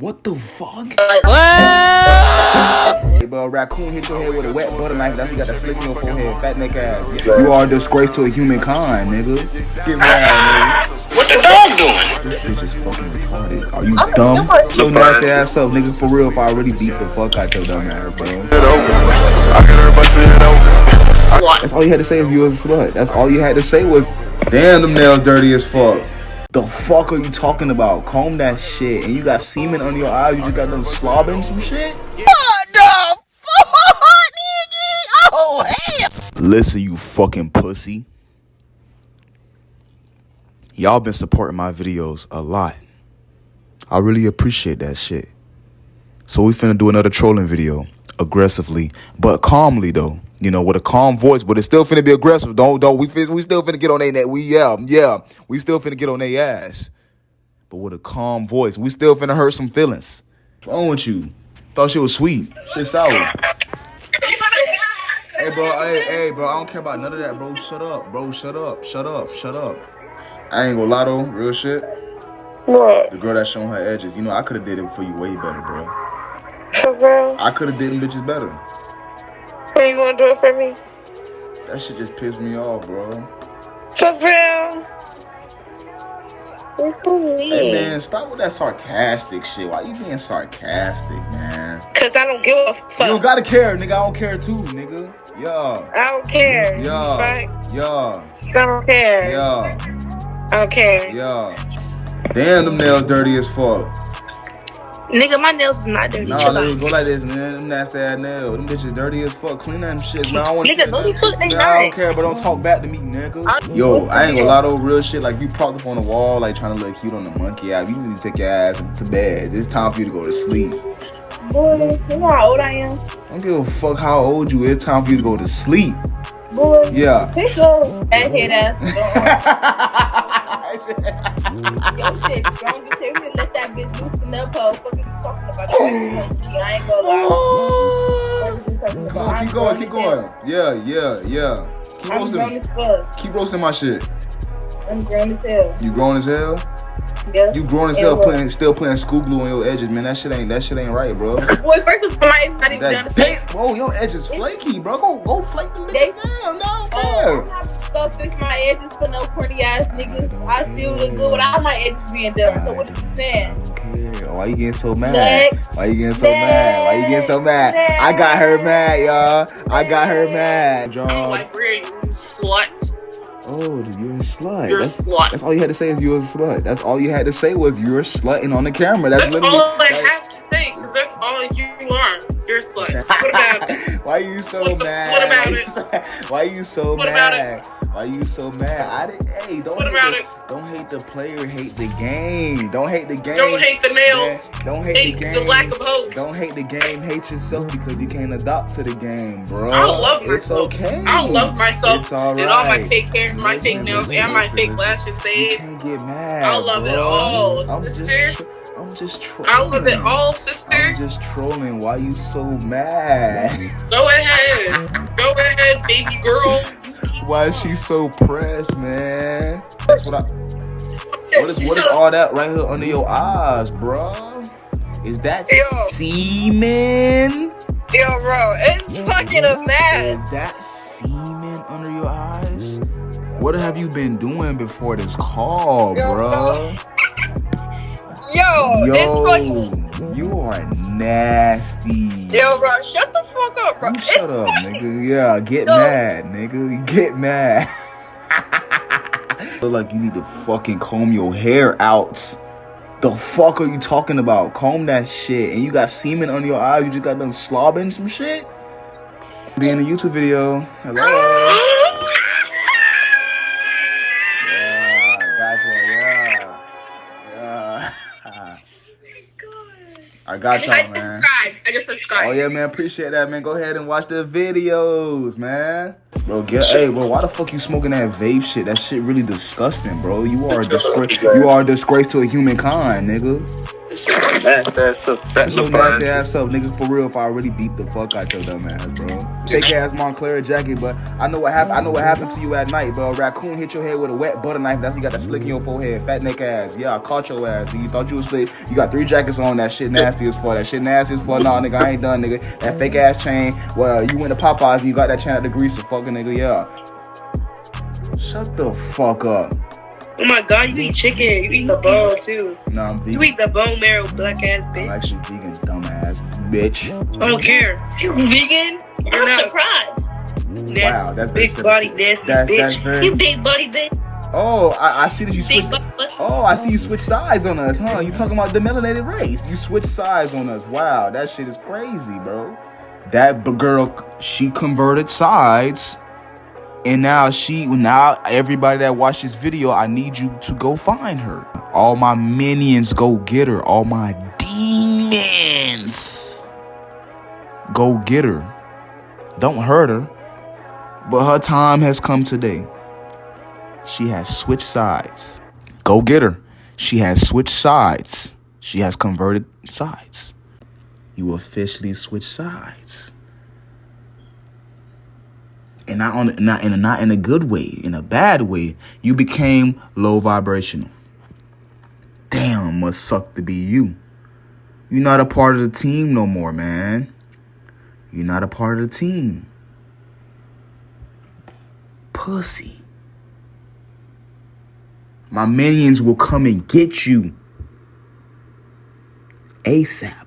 What the fuck? What? Hey, bro, raccoon hit your head with a wet butter knife. That's you got that slick in your forehead, fat neck ass. You are a disgrace to a humankind, nigga. Get mad, nigga. What the dog doing? This bitch is fucking retarded. Are you dumb? Your nasty ass up, nigga. For real, if I already beat the fuck out your dumb ass, bro. That's all you had to say is you was a slut. That's all you had to say was, damn, them nails dirty as fuck. The fuck are you talking about? Comb that shit. And you got semen under your eyes. You just got them slobbing some shit. What the fuck, nigga? Oh, hell. Listen, you fucking pussy. Y'all been supporting my videos a lot. I really appreciate that shit. So we finna do another trolling video. Aggressively, but calmly though. You know, with a calm voice, but it's still finna be aggressive. We still finna get on their neck. We still finna get on their ass. But with a calm voice. We still finna hurt some feelings. What's wrong with you? Thought shit was sweet. Shit sour. Hey bro, I don't care about none of that, bro. Shut up, bro. Shut up. I ain't gonna lie though, real shit. What? The girl that's showing her edges, you know, I could've did it for you way better, bro. For real? I could've did them bitches better. Are you gonna do it for me? That shit just pissed me off, bro. For real? It's for me. Hey man, stop with that sarcastic shit. Why you being sarcastic, man? Cause I don't give a fuck. You don't gotta care, nigga. I don't care too, nigga. Yeah. I don't care. Yeah. Fuck. Yeah. I don't care. Yeah. I don't care. Yeah. Damn, them nails dirty as fuck. Nigga, my nails is not dirty. Nah, Chill nigga, out. go like this, man. Them nasty ass nails. Them bitches dirty as fuck. Clean them shit, man. I want Nigga, no, you fuck they I not. don't care, but don't talk back to me, nigga. Yo, I ain't gonna lie though, real shit. Like, you propped up on the wall, like, trying to look cute on the monkey app. You need to take your ass to bed. It's time for you to go to sleep. Boy, you know how old I am? I don't give a fuck how old you is. It's time for you to go to sleep. Boy. Yeah. Pick up that head ass. Yo, shit, strong as hell. Let that bitch loosen up, ho. Fuck you talking about that. I ain't gonna lie. Come on, keep going. Yeah. I'm grown as fuck. Keep roasting my shit. I'm grown as hell. You grown as hell? Yeah. You grown as hell still playing school glue on your edges, man. That shit ain't right, bro. Boy, first of all, my edges not even done. Damn, bro, your edges flaky, bro. Go flake them bitches down. No, I don't have to go fix my edges for no corny ass niggas. I still look good without my edges being done. So what are you saying? Okay. Why you getting so mad? Next. Why you getting so mad? I got her mad, y'all. I got her mad, John. I'm like, where are you, slut? Oh, you're a slut. You're a slut. That's all you had to say is you're a slut. That's all you had to say was you're slutting on the camera. That's literally all I have to say, because that's all you are. You're a slut. What about it? Why you so mad? What about it? Why you so What mad? about Why you so mad? Don't hate the player, hate the game. Don't hate the game. Don't hate the nails. Man, don't hate the game. The lack of hoes. Don't hate the game. Hate yourself because you can't adopt to the game, bro. I love myself. It's okay. I love myself. It's all right. And all my fake hair, my fake nails, Listen, and my fake lashes, You babe. can't get mad. I love it all, sister. I'm just trolling. I love it all, sister. I'm just trolling. Why you so mad? Go ahead, baby girl. Why is she so pressed, man? That's what what is all that right here under your eyes, bro? Is that semen? Yo, bro, it's fucking a mess. Is that semen under your eyes? What have you been doing before this call, bro? Yo, it's fucking. You are nasty. Yo, bro, shut the fuck up, bro. You shut up, nigga. Yeah, get mad, nigga. Get mad. Feel like you need to fucking comb your hair out. The fuck are you talking about? Comb that shit. And you got semen under your eyes. You just got done slobbing some shit. Be in a YouTube video. Hello. I got y'all, man. I just subscribed. Oh yeah, man. Appreciate that, man. Go ahead and watch the videos, man. Bro, bro, why the fuck you smoking that vape shit? That shit really disgusting, bro. You are a disgrace. You are a disgrace to a humankind, nigga. Nasty ass up. Fat Your little nasty ass. ass up, nigga. For real, if I really beat the fuck out your dumb ass, bro. Fake ass Moncler jacket, but I know what happened. I know what happened to you at night, bro. A raccoon hit your head with a wet butter knife. That's you got that slick in your forehead. Fat neck ass. Yeah, I caught your ass. You thought you was slick. You got 3 jackets on. That shit nasty as fuck. That shit nasty as fuck. Nah, nigga, I ain't done, nigga. That fake ass chain. Well, you went to Popeyes and you got that chain at the greaser, fucking nigga. Yeah. Shut the fuck up. Oh my god, you eat chicken. You eat the bone too. Nah, I'm vegan. You eat the bone marrow, black ass I'm bitch. actually vegan, dumbass bitch. I don't care. You vegan? You're I'm not. surprised. Nasty, Wow, that's very big body, sensitive. nasty That's bitch. very. You big buddy bitch. Oh, I see that you Big switched. buddy pussy. Oh, I see you switch sides on us, huh? You talking about the melanated race? You switch sides on us. Wow, that shit is crazy, bro. That girl, she converted sides, and now everybody that watched this video, I need you to go find her. All my minions, go get her. All my demons, go get her. Don't hurt her. But her time has come today. She has switched sides. Go get her. She has switched sides. She has converted sides. You officially switched sides. And not in a good way, in a bad way. You became low vibrational. Damn, must suck to be you. You're not a part of the team no more, man. You're not a part of the team. Pussy. My minions will come and get you ASAP.